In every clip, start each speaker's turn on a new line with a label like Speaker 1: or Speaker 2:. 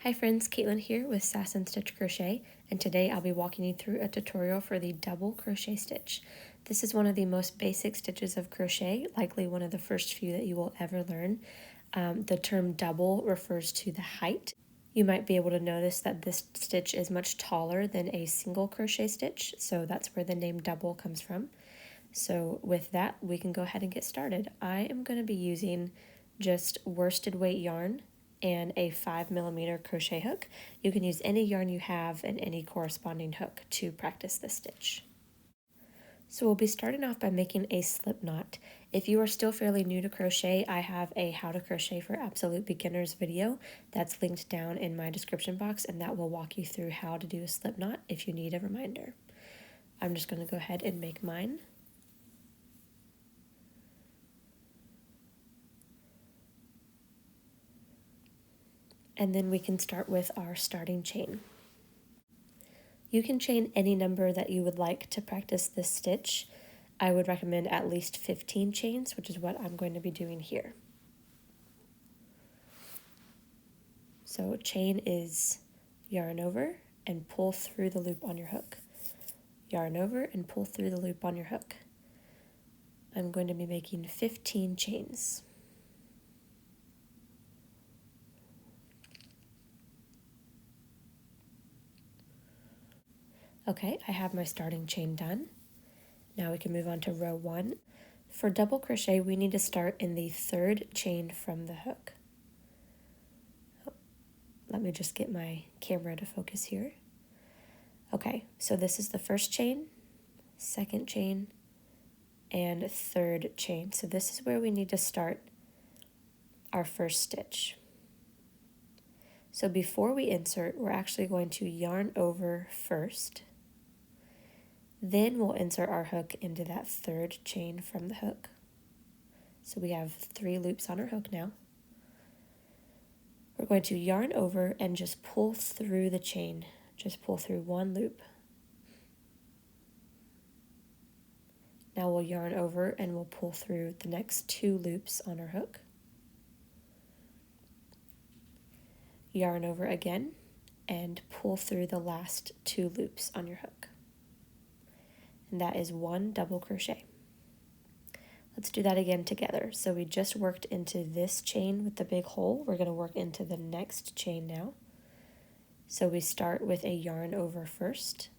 Speaker 1: Hi friends, Caitlin here with Sass and Stitch Crochet, and today I'll be walking you through a tutorial for the double crochet stitch. This is one of the most basic stitches of crochet, likely one of the first few that you will ever learn. The term double refers to the height. You might be able to notice that this stitch is much taller than a single crochet stitch, so that's where the name double comes from. So with that, we can go ahead and get started. I am going to be using just worsted weight yarn and a 5mm crochet hook. You can use any yarn you have and any corresponding hook to practice this stitch. So we'll be starting off by making a slip knot. If you are still fairly new to crochet, I have a how to crochet for absolute beginners video that's linked down in my description box, and that will walk you through how to do a slip knot if you need a reminder. I'm just going to go ahead and make mine. And then we can start with our starting chain. You can chain any number that you would like to practice this stitch. I would recommend at least 15 chains, which is what I'm going to be doing here. So chain is yarn over and pull through the loop on your hook. Yarn over and pull through the loop on your hook. I'm going to be making 15 chains. Okay, I have my starting chain done. Now we can move on to row 1. For double crochet, we need to start in the 3rd chain from the hook. Let me just get my camera to focus here. Okay, so this is the 1st chain, 2nd chain, and 3rd chain. So this is where we need to start our 1st stitch. So before we insert, we're actually going to yarn over first. Then we'll insert our hook into that 3rd chain from the hook. So we have 3 loops on our hook now. We're going to yarn over and just pull through the chain. Just pull through 1 loop. Now we'll yarn over and we'll pull through the next 2 loops on our hook. Yarn over again and pull through the last 2 loops on your hook. And that is 1 double crochet. Let's do that again together. So we just worked into this chain with the big hole. We're going to work into the next chain now. So we start with a yarn over first,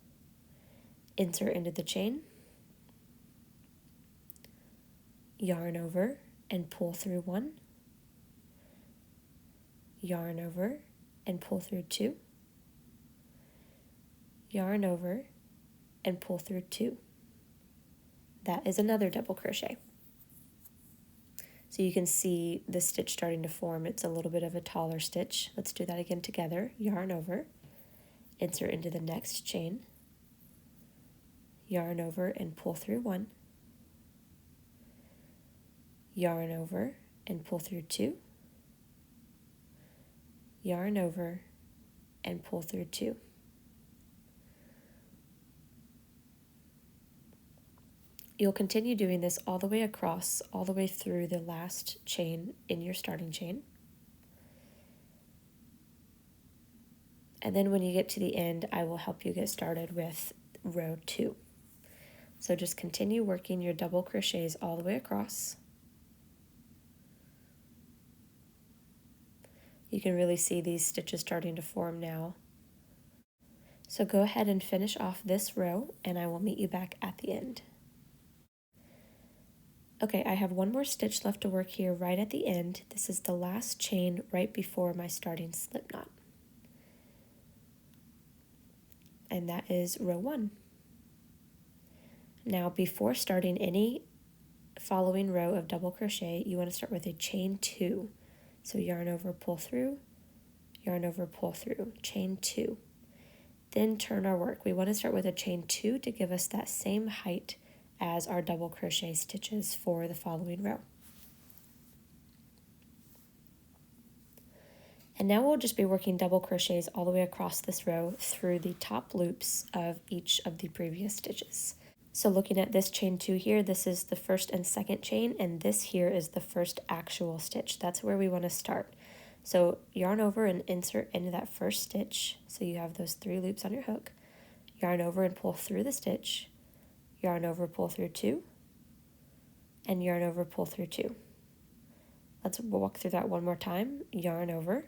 Speaker 1: insert into the chain, yarn over and pull through 1, yarn over and pull through 2, yarn over and pull through 2. That is another double crochet. So you can see the stitch starting to form. It's a little bit of a taller stitch. Let's do that again together. Yarn over, insert into the next chain, yarn over and pull through 1, yarn over and pull through 2, yarn over and pull through 2. You'll continue doing this all the way across, all the way through the last chain in your starting chain. And then when you get to the end, I will help you get started with row 2. So just continue working your double crochets all the way across. You can really see these stitches starting to form now. So go ahead and finish off this row, and I will meet you back at the end. Okay, I have 1 more stitch left to work here right at the end. This is the last chain right before my starting slip knot. And that is row 1. Now before starting any following row of double crochet, you want to start with a chain 2. So yarn over, pull through, yarn over, pull through, chain 2. Then turn our work. We want to start with a chain 2 to give us that same height as our double crochet stitches for the following row. And now we'll just be working double crochets all the way across this row through the top loops of each of the previous stitches. So looking at this chain 2 here, this is the 1st and 2nd chain, and this here is the 1st actual stitch. That's where we want to start. So yarn over and insert into that first stitch. So you have those 3 loops on your hook. Yarn over and pull through the stitch. Yarn over, pull through 2. And yarn over, pull through 2. Let's walk through that one more time. Yarn over,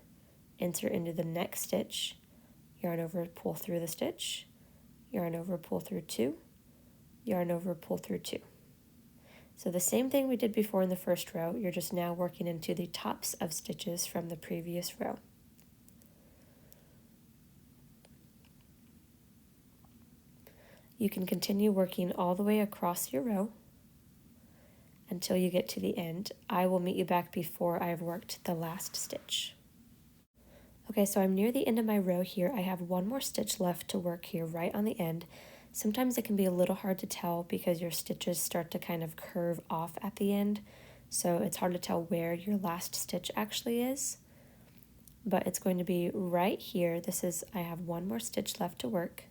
Speaker 1: insert into the next stitch. Yarn over, pull through the stitch. Yarn over, pull through 2. Yarn over, pull through 2. So the same thing we did before in the first row, you're just now working into the tops of stitches from the previous row. You can continue working all the way across your row until you get to the end. I will meet you back before I've worked the last stitch. Okay, so I'm near the end of my row here. I have one more stitch left to work here right on the end. Sometimes it can be a little hard to tell because your stitches start to kind of curve off at the end, so it's hard to tell where your last stitch actually is. But it's going to be right here. I have one more stitch left to work.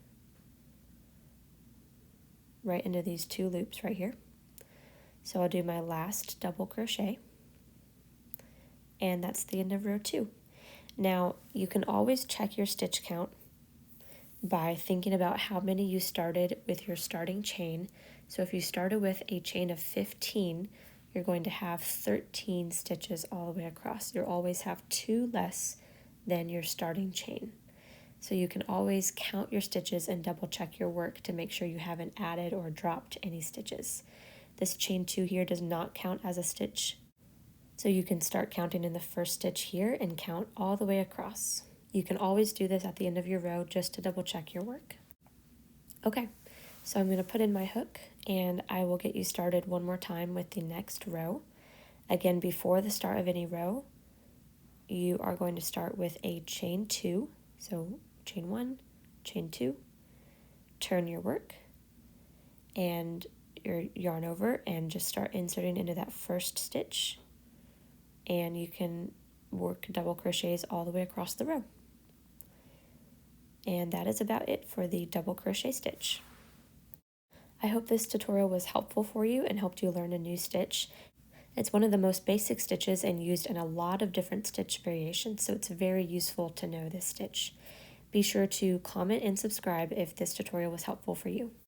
Speaker 1: Right into these 2 loops right here. So I'll do my last double crochet, and that's the end of row 2. Now you can always check your stitch count by thinking about how many you started with your starting chain. So if you started with a chain of 15, you're going to have 13 stitches all the way across. You'll always have 2 less than your starting chain. So you can always count your stitches and double check your work to make sure you haven't added or dropped any stitches. This chain 2 here does not count as a stitch. So you can start counting in the first stitch here and count all the way across. You can always do this at the end of your row just to double check your work. Okay, so I'm going to put in my hook and I will get you started one more time with the next row. Again, before the start of any row, you are going to start with a chain 2. So chain 1, chain 2, turn your work, and your yarn over and just start inserting into that first stitch. And you can work double crochets all the way across the row. And that is about it for the double crochet stitch. I hope this tutorial was helpful for you and helped you learn a new stitch. It's one of the most basic stitches and used in a lot of different stitch variations, so it's very useful to know this stitch. Be sure to comment and subscribe if this tutorial was helpful for you.